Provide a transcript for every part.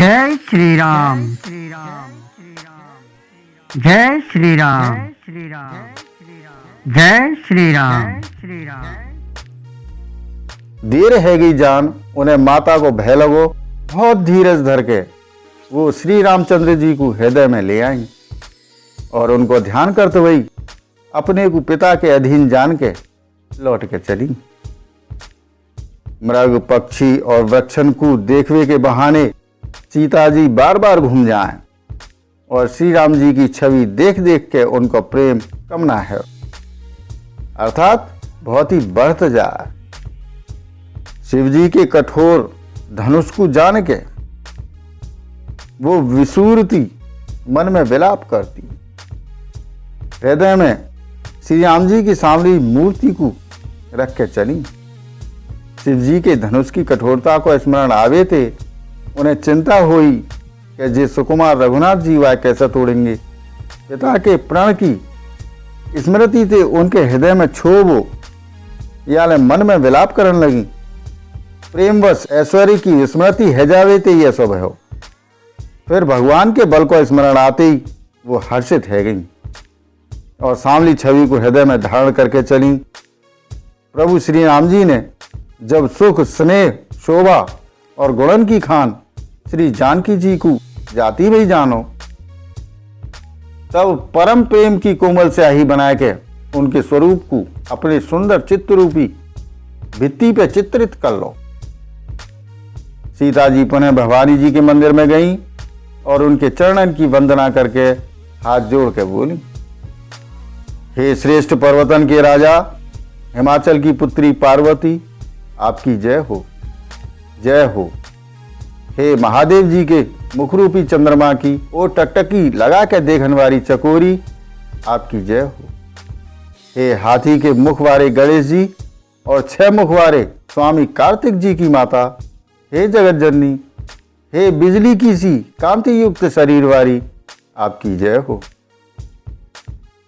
जय श्री राम। जय श्री राम। जय श्री राम। देर है गई जान, उन्हें माता को भय लगो। बहुत धीरज धर के वो श्री रामचंद्र जी को हृदय में ले आई और उनको ध्यान करते हुए अपने को पिता के अधीन जान के लौट के चली। मृग पक्षी और वृक्षन को देखने के बहाने सीता जी बार बार घूम जाएं और श्री राम जी की छवि देख देख के उनको प्रेम कम ना है, अर्थात बहुत ही बढ़त जाए। शिव जी के कठोर धनुष को जान के वो विसूरती मन में विलाप करती। हृदय में श्री राम जी की सांवली मूर्ति को रख के चली। शिव जी के धनुष की कठोरता को स्मरण आवे थे। उन्हें चिंता हुई कि जे सुकुमार रघुनाथ जी वह कैसे तोड़ेंगे। पिता के प्रण की स्मृति थे उनके हृदय में क्षोभ याले मन में विलाप करने लगी। प्रेमवश ऐश्वर्य की स्मृति है जावे थे यह सब हो। फिर भगवान के बल को स्मरण आते ही वो हर्षित है गई और सांवली छवि को हृदय में धारण करके चली। प्रभु श्री राम जी ने जब सुख स्नेह शोभा और गुणन की खान श्री जानकी जी को जाती भी जानो, तब परम प्रेम की कोमल स्याही बना के उनके स्वरूप को अपने सुंदर चित्र रूपी भित्ति पे चित्रित कर लो। सीता जी पुनः भवानी जी के मंदिर में गईं और उनके चरणन की वंदना करके हाथ जोड़ के बोली, हे श्रेष्ठ पर्वतन के राजा, हिमाचल की पुत्री पार्वती, आपकी जय हो, जय हो। हे महादेव जी के मुखरूपी चंद्रमा की ओ टकटकी लगा के देखने वाली चकोरी, आपकी जय हो। हे हाथी के मुख वाले गणेश जी और 6 मुख वाले स्वामी कार्तिक जी की माता, हे जगत जननी, हे बिजली की सी कांति युक्त शरीर वाली, आपकी जय हो।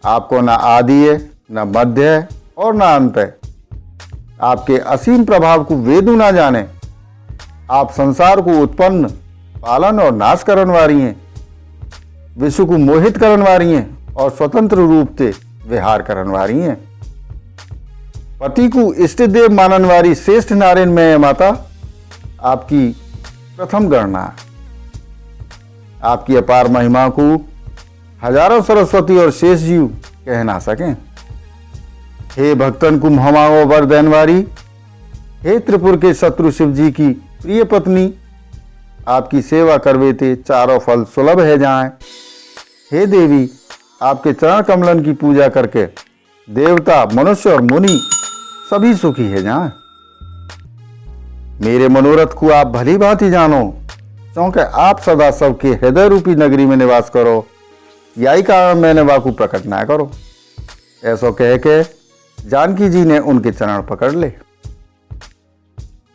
आपको न आदि है, न मध्य है और न अंत है। आपके असीम प्रभाव को वेदू ना जाने। आप संसार को उत्पन्न, पालन और नाश करने वाली हैं, विश्व को मोहित करने वाली हैं और स्वतंत्र रूप से विहार करने वाली हैं। पति को इष्ट देव मानने वाली श्रेष्ठ नारायण में माता, आपकी प्रथम गणना है। आपकी अपार महिमा को हजारों सरस्वती और शेष जीव कह ना सकें। हे भक्तन को मोहमाओ वर देनवारी, हे त्रिपुर के शत्रु शिव जी की प्रिय पत्नी, आपकी सेवा करवे थे चारों फल सुलभ है जाएं। हे देवी, आपके चरण कमलन की पूजा करके देवता, मनुष्य और मुनि सभी सुखी है जाएं। मेरे मनोरथ को आप भली भांति जानो, क्योंकि आप सदा सबके हृदय रूपी नगरी में निवास करो, यही कारण मैंने वाकु प्रकट ना करो। ऐसा कह के जानकी जी ने उनके चरण पकड़ ले।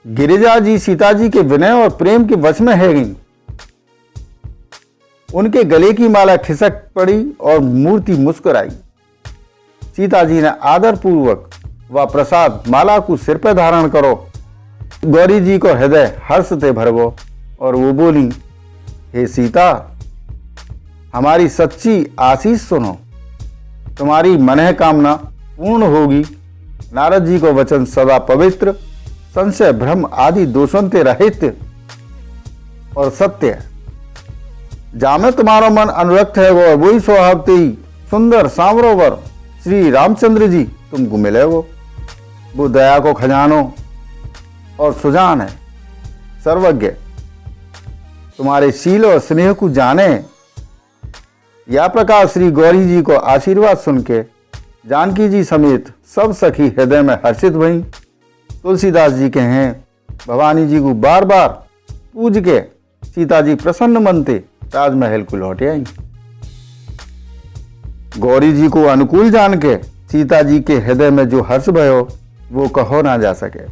गिरिजा जी सीता जी के विनय और प्रेम के वश में है गई। उनके गले की माला खिसक पड़ी और मूर्ति मुस्कुराई। सीता जी ने आदर पूर्वक वह प्रसाद माला को सिर पर धारण करो। गौरी जी को हृदय हर्ष से भरवो और वो बोली, हे सीता, हमारी सच्ची आशीष सुनो। तुम्हारी मनः कामना पूर्ण होगी। नारद जी को वचन सदा पवित्र, संशय भ्रम आदि दोषों से रहित और सत्य है। जामे तुम्हारा मन अनुरक्त है वो वही स्वभाव ही सुंदर सांवरोवर श्री रामचंद्र जी तुमको मिले। वो दया को खजानो और सुजान है, सर्वज्ञ, तुम्हारे शील और स्नेह को जाने। या प्रकार श्री गौरी जी को आशीर्वाद सुन के जानकी जी समेत सब सखी हृदय में हर्षित भई। तुलसीदास जी के हैं भवानी जी को बार बार पूज के सीता जी प्रसन्न मनते ताजमहल को लौटे आई। गौरी जी को अनुकूल जान के सीता जी के हृदय में जो हर्ष भयो वो कहो ना जा सके।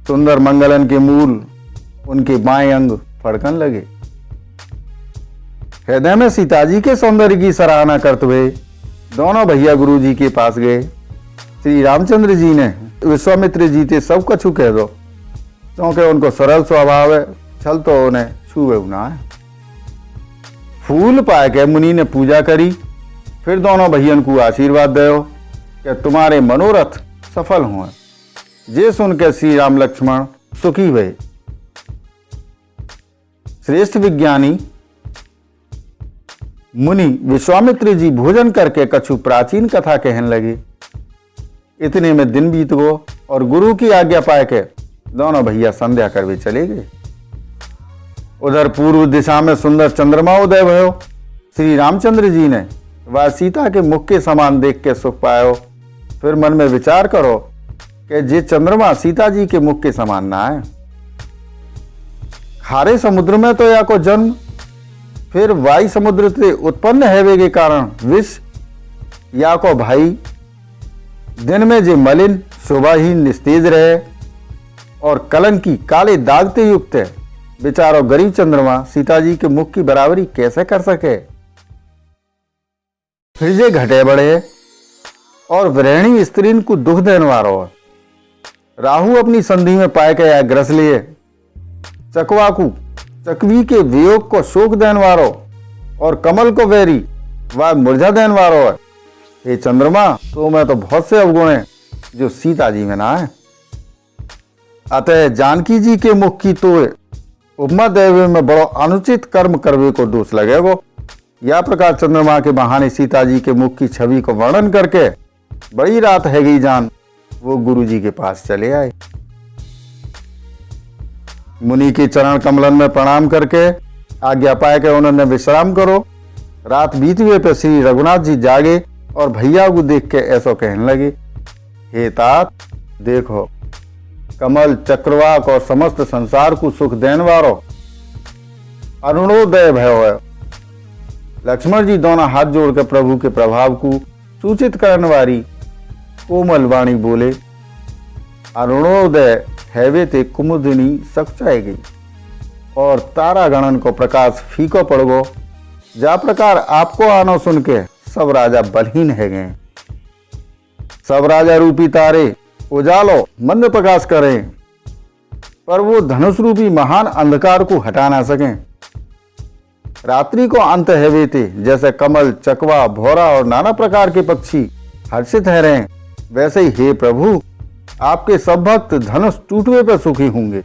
सुंदर मंगलन के मूल उनके बाएं अंग फड़कन लगे। हृदय में सीता जी के सौंदर्य की सराहना करते हुए दोनों भैया गुरु जी के पास गए। श्री रामचंद्र जी ने विश्वामित्र जी से सब कुछ कह दो, क्योंकि उनको सरल स्वभाव है, छल तो उन्हें छुए ना। फूल पाए के मुनि ने पूजा करी। फिर दोनों भैयन को आशीर्वाद दो कि तुम्हारे मनोरथ सफल हुए। जे सुन के श्री राम लक्ष्मण सुखी हुए। श्रेष्ठ विज्ञानी मुनि विश्वामित्र जी भोजन करके कछु प्राचीन कथा कहने लगे। इतने में दिन बीत गो और गुरु की आज्ञा पाए के दोनों भैया संध्या करवे चले गए। उधर पूर्व दिशा में सुंदर चंद्रमा उदय भयो। श्री रामचंद्र जी ने वह सीता के मुख के समान देख के सुख पायो। फिर मन में विचार करो कि जे चंद्रमा सीता जी के मुख के समान ना है। खारे समुद्र में तो या को जन्म, फिर वायु समुद्र से उत्पन्न हैवे के कारण विष, या को भाई दिन में जे मलिन शोभाहीन निस्तेज रहे और कलंकी काले दागते युक्त है। बेचारो गरीब चंद्रमा सीता जी के मुख की बराबरी कैसे कर सके। फिर जे घटे बढ़े और वृहणी स्त्री को दुख देने वालो। राहु अपनी संधि में पाए के या ग्रस लिए। चकवा को चकवी के वियोग को शोक देने वालो और कमल को वैरी वह मुरझा देने वालो है। हे चंद्रमा, तो मैं तो बहुत से अवगुण हैं जो सीता जी में ना है। अतः जानकी जी के मुख की तो उपमा देवे में बड़ो अनुचित कर्म करवे को दोष लगेगो। या प्रकार चंद्रमा के बहाने सीता जी के मुख की छवि को वर्णन करके बड़ी रात है गई जान वो गुरु जी के पास चले आए। मुनि के चरण कमलन में प्रणाम करके आज्ञा पाए के उन्होंने विश्राम करो। रात बीत हुए पे श्री रघुनाथ जी जागे और भैया को देख के ऐसा कहने लगे, हे तात देखो, कमल चक्रवाक और समस्त संसार को सुख देने वालो अरुणोदय भयो है। लक्ष्मण जी दोनों हाथ जोड़ के प्रभु के प्रभाव को सूचित करने वाली कोमल वाणी बोले, अरुणोदय हैवे ते कुमुदिनी सकुचाई गई और तारा गणन को प्रकाश फीको पड़ गो। जा प्रकार आपको आनो सुन के सब राजा बलहीन है गए। सब राजा रूपी तारे उजालो मंद प्रकाश करें, पर वो धनुष रूपी महान अंधकार को हटा ना सकें। रात्रि को अंत हैवे थे, जैसे कमल चकवा भौरा और नाना प्रकार के पक्षी हर्षित है रहे, वैसे ही हे प्रभु आपके सब भक्त धनुष टूटवे पर सुखी होंगे।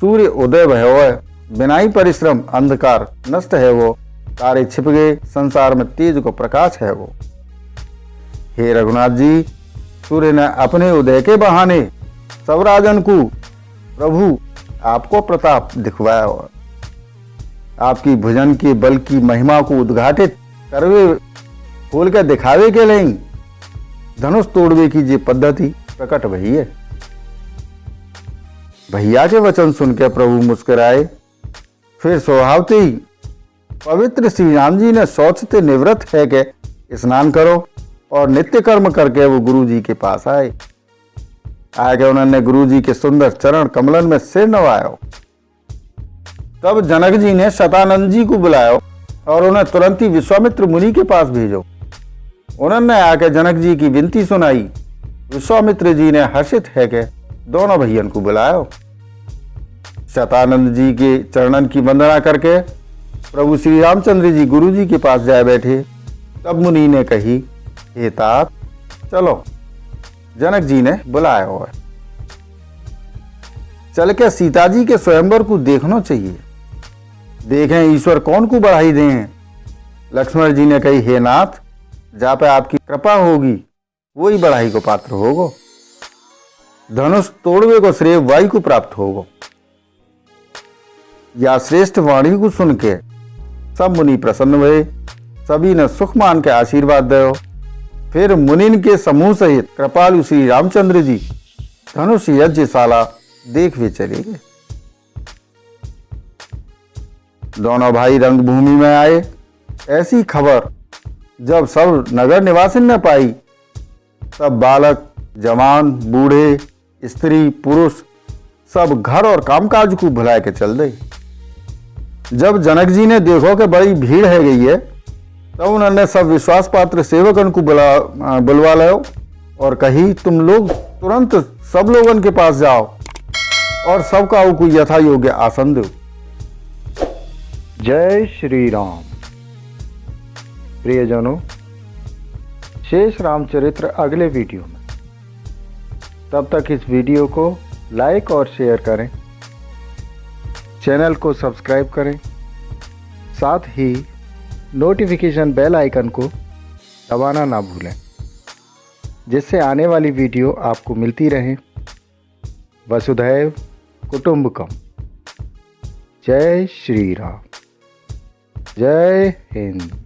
सूर्य उदय भयो है, बिना ही परिश्रम अंधकार नष्ट है वो। तारे छिप गए, संसार में तेज को प्रकाश है वो। हे रघुनाथ जी, सूर्य ने अपने उदय के बहाने सब राजन को प्रभु आपको प्रताप दिखवाया हो। आपकी भुजन के बल की महिमा को उद्घाटित करवे खोल कर दिखावे के लिए धनुष तोड़वे की जे पद्धति प्रकट भई है। भैया के वचन सुनकर प्रभु मुस्कुराए। फिर स्वभावते ही पवित्र श्री राम जी ने शौच से निवृत्त है के स्नान करो और नित्य कर्म करके वो गुरु जी के पास आए। आगे उन्होंने गुरु जी के सुंदर चरण कमलन में सिर नवायो। तब जनक जी ने शतानंद जी को बुलायो और उन्हें तुरंत ही विश्वामित्र मुनि के पास भेजो। उन्होंने आके जनक जी की विनती सुनाई। विश्वामित्र जी ने हर्षित है के दोनों भैयन को बुलायो। शतानंद जी के चरणन की वंदना करके प्रभु श्री रामचंद्र जी गुरु जी के पास जाए बैठे। तब मुनि ने कही, हे तात चलो, जनक जी ने बुलाया हुआ है, चल के सीता जी के स्वयंवर को देखना चाहिए, देखें ईश्वर कौन को बढ़ाई दें। लक्ष्मण जी ने कही, हे नाथ, जहाँ पे आपकी कृपा होगी वही बढ़ाई को पात्र होगो। धनुष तोड़वे को श्रेय वायु को प्राप्त होगो। या श्रेष्ठ वाणी को सुन के सब मुनि प्रसन्न हुए। सभी ने सुख मान के आशीर्वाद दो। फिर मुनिन के समूह सहित कृपालु श्री रामचंद्र जी धनुष यज्ञशाला देखवे चले गए। दोनों भाई रंगभूमि में आए। ऐसी खबर जब सब नगर निवासी ने पाई, तब बालक जवान बूढ़े स्त्री पुरुष सब घर और कामकाज को भुला के चल दे। जब जनक जी ने देखो कि बड़ी भीड़ है गई है, तब उन्होंने सब विश्वास पात्र सेवकन को बुलवा लो और कही, तुम लोग तुरंत सब लोगन के पास जाओ और सबका को यथा योग्य आसन दो। जय श्री राम। प्रियजनों, शेष रामचरित्र अगले वीडियो में। तब तक इस वीडियो को लाइक और शेयर करें, चैनल को सब्सक्राइब करें, साथ ही नोटिफिकेशन बेल आइकन को दबाना ना भूलें, जिससे आने वाली वीडियो आपको मिलती रहे। वसुधैव कुटुंबकम। जय श्री राम। जय हिंद।